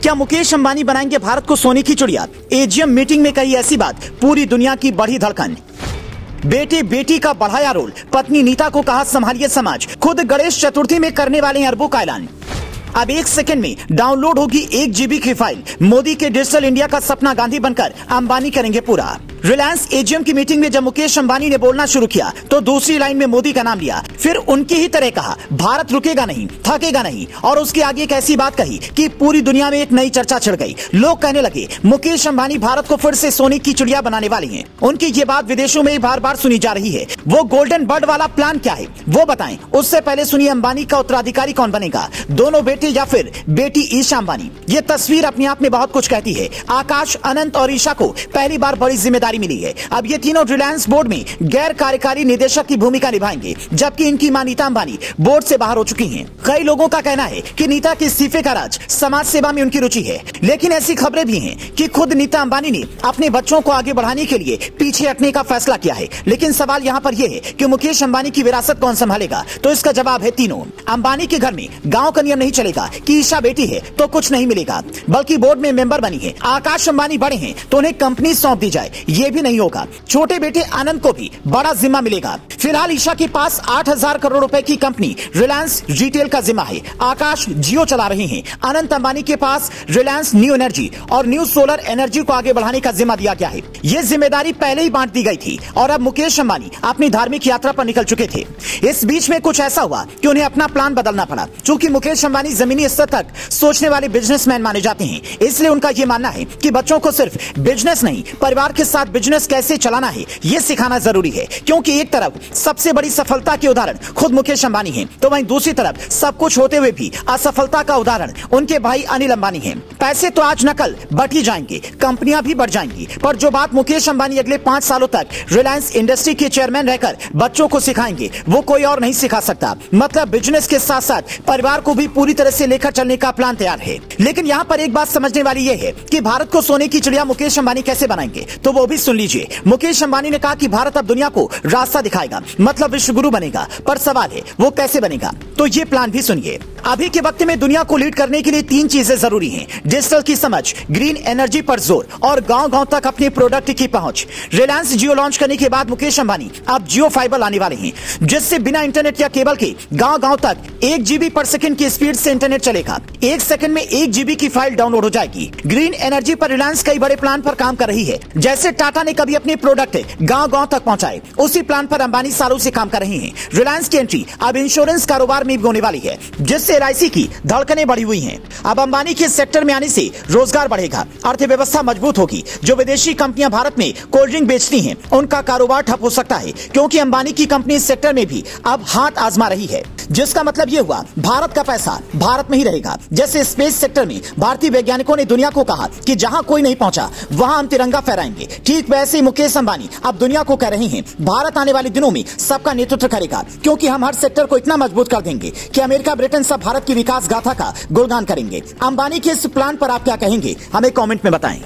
क्या मुकेश अंबानी बनाएंगे भारत को सोने की चिड़िया? एजीएम मीटिंग में कही ऐसी बात, पूरी दुनिया की बढ़ी धड़कन। बेटे बेटी का बढ़ाया रोल, पत्नी नीता को कहा संभालिए समाज। खुद गणेश चतुर्थी में करने वाले हैं अरबों का ऐलान। अब 1 सेकंड में डाउनलोड होगी 1 GB की फाइल। मोदी के डिजिटल इंडिया का सपना गांधी बनकर अंबानी करेंगे पूरा। रिलायंस एजीएम की मीटिंग में जब मुकेश अंबानी ने बोलना शुरू किया तो दूसरी लाइन में मोदी का नाम लिया। फिर उनकी ही तरह कहा, भारत रुकेगा नहीं, थकेगा नहीं। और उसके आगे एक ऐसी बात कही कि पूरी दुनिया में एक नई चर्चा छिड़ गई। लोग कहने लगे मुकेश अंबानी भारत को फिर से सोने की चिड़िया बनाने वाले हैं। उनकी ये बात विदेशों में बार बार सुनी जा रही है। वो गोल्डन बर्ड वाला प्लान क्या है वो बताएं। उससे पहले सुनिए अंबानी का उत्तराधिकारी कौन बनेगा, दोनों बेटे या फिर बेटी ईशा अंबानी। ये तस्वीर अपने आप में बहुत कुछ कहती है। आकाश, अनंत और ईशा को पहली बार बड़ी जिम्मेदारी मिली है। अब ये तीनों रिलायंस बोर्ड में गैर कार्यकारी निदेशक की भूमिका निभाएंगे, जबकि इनकी मां नीता अंबानी बोर्ड से बाहर हो चुकी हैं। कई लोगों का कहना है कि नीता के इस्तीफे का राज समाज सेवा में उनकी रुचि है, लेकिन ऐसी खबरें भी हैं कि खुद नीता अंबानी ने अपने बच्चों को आगे बढ़ाने के लिए पीछे हटने का फैसला किया है। लेकिन सवाल यहाँ पर यह है कि मुकेश अंबानी की विरासत कौन संभालेगा? तो इसका जवाब है तीनों। अंबानी के घर में गांव का नियम नहीं चलेगा कि ईशा बेटी है तो कुछ नहीं मिलेगा, बल्कि बोर्ड में मेंबर बनी है। आकाश अंबानी बड़े हैं तो उन्हें कंपनी सौंप दी जाए, ये भी नहीं होगा। छोटे बेटे आनंद को भी बड़ा जिम्मा मिलेगा। फिलहाल ईशा के पास 8,000 करोड़ रुपए की कंपनी रिलायंस रिटेल का जिम्मा है। आकाश जियो चला रहे हैं। अनंत अंबानी के पास रिलायंस न्यू एनर्जी और न्यू सोलर एनर्जी को आगे बढ़ाने का जिम्मा दिया गया है। ये जिम्मेदारी पहले ही बांट दी गई थी और अब मुकेश अंबानी अपनी धार्मिक यात्रा पर निकल चुके थे। इस बीच में कुछ ऐसा हुआ कि उन्हें अपना प्लान बदलना पड़ा। चूंकि मुकेश अंबानी जमीनी स्तर तक सोचने वाले बिजनेसमैन माने जाते हैं, इसलिए उनका यह मानना है कि बच्चों को सिर्फ बिजनेस नहीं, परिवार के साथ बिजनेस कैसे चलाना है यह सिखाना जरूरी है। क्योंकि एक तरफ सबसे बड़ी सफलता के उदाहरण खुद मुकेश अंबानी हैं, तो वहीं दूसरी तरफ सब कुछ होते हुए भी असफलता का उदाहरण उनके भाई अनिल अंबानी हैं। पैसे तो आज नकल बट ही जाएंगे, कंपनियां भी बढ़ जाएंगी, पर जो बात मुकेश अंबानी अगले 5 सालों तक रिलायंस इंडस्ट्री के चेयरमैन रहकर बच्चों को सिखाएंगे वो कोई और नहीं सिखा सकता। मतलब बिजनेस के साथ साथ परिवार को भी पूरी तरह से लेकर चलने का प्लान तैयार है। लेकिन यहाँ पर एक बात समझने वाली यह है कि भारत को सोने की चिड़िया मुकेश अंबानी कैसे बनाएंगे, तो वो भी सुन लीजिए। मुकेश अंबानी ने कहा कि भारत अब दुनिया को रास्ता दिखाएगा, मतलब विश्व गुरु बनेगा। पर सवाल है वो कैसे बनेगा, तो ये प्लान भी सुनिए। अभी के वक्त में दुनिया को लीड करने के लिए 3 चीजें जरूरी हैं: डिजिटल की समझ, ग्रीन एनर्जी पर जोर और गांव-गांव तक अपने प्रोडक्ट की पहुंच। रिलायंस जियो लॉन्च करने के बाद मुकेश अंबानी अब जियो फाइबर लाने वाले हैं, जिससे बिना इंटरनेट या केबल के गांव-गांव तक 1 GB पर सेकंड की स्पीड से इंटरनेट चलेगा। 1 सेकंड में 1 GB की फाइल डाउनलोड हो जाएगी। ग्रीन एनर्जी पर रिलायंस कई बड़े प्लान पर काम कर रही है। जैसे टाटा ने कभी अपने प्रोडक्ट गांव-गांव तक पहुंचाए, उसी प्लान पर अंबानी सालों से काम कर रहे हैं। रिलायंस की एंट्री अब इंश्योरेंस कारोबार में भी होने वाली है, जिससे LIC की धड़कनें बढ़ी हुई हैं। अब अंबानी के सेक्टर में आने से रोजगार बढ़ेगा, अर्थव्यवस्था मजबूत होगी। जो विदेशी कंपनियां भारत में कोल्ड ड्रिंक बेचती हैं, उनका कारोबार ठप हो सकता है, क्योंकि अंबानी की कंपनी इस सेक्टर में भी अब हाथ आजमा रही है। जिसका मतलब ये हुआ भारत का पैसा भारत में ही रहेगा। जैसे स्पेस सेक्टर में भारतीय वैज्ञानिकों ने दुनिया को कहा कि जहां कोई नहीं पहुंचा वहां हम तिरंगा फहराएंगे, ठीक वैसे ही मुकेश अंबानी अब दुनिया को कह रहे हैं भारत आने वाले दिनों में सबका नेतृत्व करेगा, क्योंकि हम हर सेक्टर को इतना मजबूत कर देंगे कि अमेरिका, ब्रिटेन सब भारत की विकास गाथा का गुणगान करेंगे। अंबानी के इस प्लान पर आप क्या कहेंगे, हमें कमेंट में बताएं।